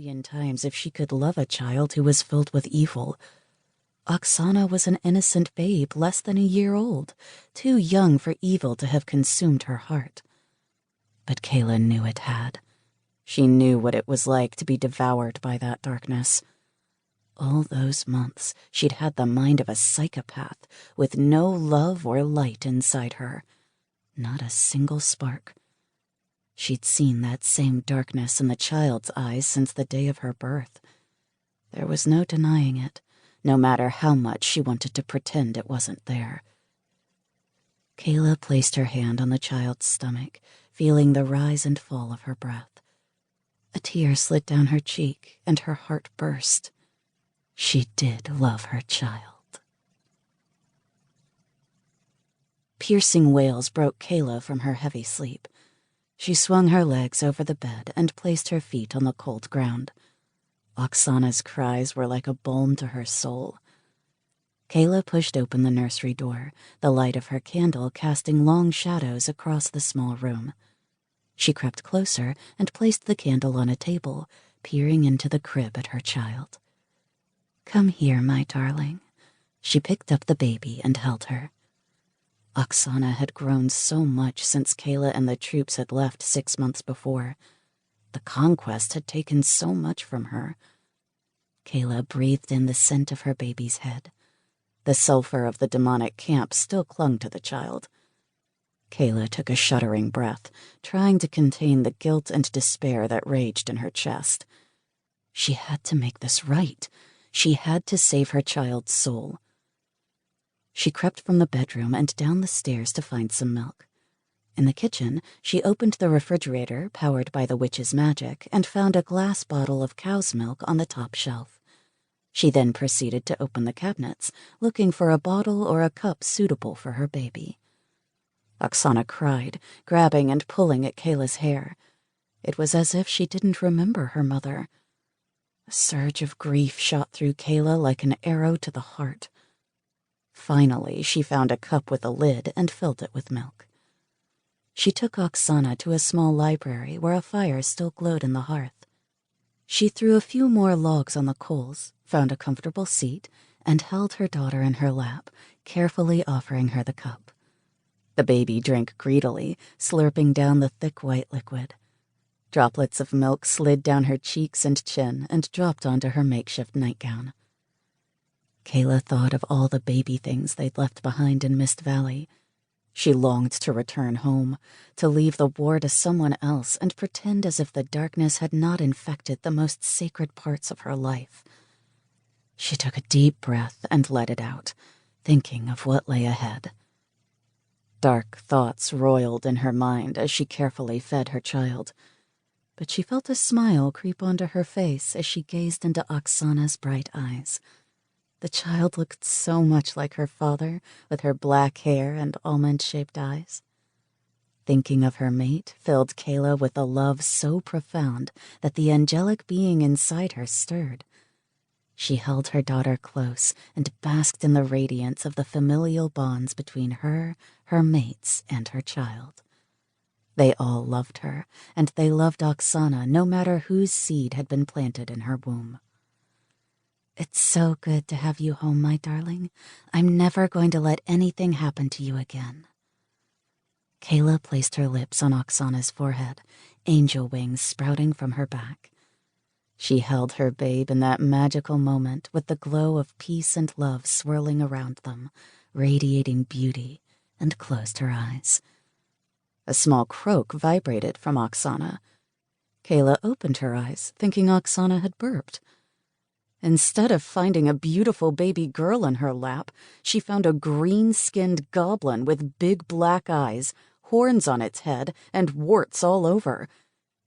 million times if she could love a child who was filled with evil. Oksana was an innocent babe less than a year old, too young for evil to have consumed her heart. But Kayla knew it had. She knew what it was like to be devoured by that darkness. All those months, she'd had the mind of a psychopath, with no love or light inside her. Not a single spark. She'd seen that same darkness in the child's eyes since the day of her birth. There was no denying it, no matter how much she wanted to pretend it wasn't there. Kayla placed her hand on the child's stomach, feeling the rise and fall of her breath. A tear slid down her cheek, and her heart burst. She did love her child. Piercing wails broke Kayla from her heavy sleep. She swung her legs over the bed and placed her feet on the cold ground. Oksana's cries were like a balm to her soul. Kayla pushed open the nursery door, the light of her candle casting long shadows across the small room. She crept closer and placed the candle on a table, peering into the crib at her child. "Come here, my darling." She picked up the baby and held her. Oksana had grown so much since Kayla and the troops had left 6 months before. The conquest had taken so much from her. Kayla breathed in the scent of her baby's head. The sulfur of the demonic camp still clung to the child. Kayla took a shuddering breath, trying to contain the guilt and despair that raged in her chest. She had to make this right. She had to save her child's soul. She crept from the bedroom and down the stairs to find some milk. In the kitchen, she opened the refrigerator, powered by the witch's magic, and found a glass bottle of cow's milk on the top shelf. She then proceeded to open the cabinets, looking for a bottle or a cup suitable for her baby. Oksana cried, grabbing and pulling at Kayla's hair. It was as if she didn't remember her mother. A surge of grief shot through Kayla like an arrow to the heart. Finally, she found a cup with a lid and filled it with milk. She took Oksana to a small library where a fire still glowed in the hearth. She threw a few more logs on the coals, found a comfortable seat, and held her daughter in her lap, carefully offering her the cup. The baby drank greedily, slurping down the thick white liquid. Droplets of milk slid down her cheeks and chin and dropped onto her makeshift nightgown. Kayla thought of all the baby things they'd left behind in Mist Valley. She longed to return home, to leave the war to someone else and pretend as if the darkness had not infected the most sacred parts of her life. She took a deep breath and let it out, thinking of what lay ahead. Dark thoughts roiled in her mind as she carefully fed her child, but she felt a smile creep onto her face as she gazed into Oksana's bright eyes. The child looked so much like her father, with her black hair and almond-shaped eyes. Thinking of her mate filled Kayla with a love so profound that the angelic being inside her stirred. She held her daughter close and basked in the radiance of the familial bonds between her, her mates, and her child. They all loved her, and they loved Oksana no matter whose seed had been planted in her womb. "It's so good to have you home, my darling. I'm never going to let anything happen to you again." Kayla placed her lips on Oksana's forehead, angel wings sprouting from her back. She held her babe in that magical moment with the glow of peace and love swirling around them, radiating beauty, and closed her eyes. A small croak vibrated from Oksana. Kayla opened her eyes, thinking Oksana had burped. Instead of finding a beautiful baby girl in her lap, she found a green-skinned goblin with big black eyes, horns on its head, and warts all over.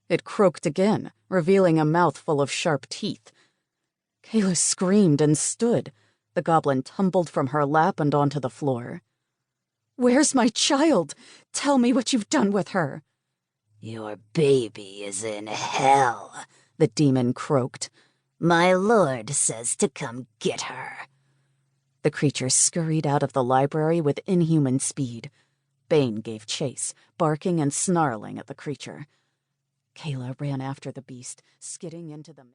It croaked again, revealing a mouth full of sharp teeth. Kayla screamed and stood. The goblin tumbled from her lap and onto the floor. "Where's my child? Tell me what you've done with her." "Your baby is in hell," the demon croaked. "My lord says to come get her." The creature scurried out of the library with inhuman speed. Bane gave chase, barking and snarling at the creature. Kayla ran after the beast, skidding into the...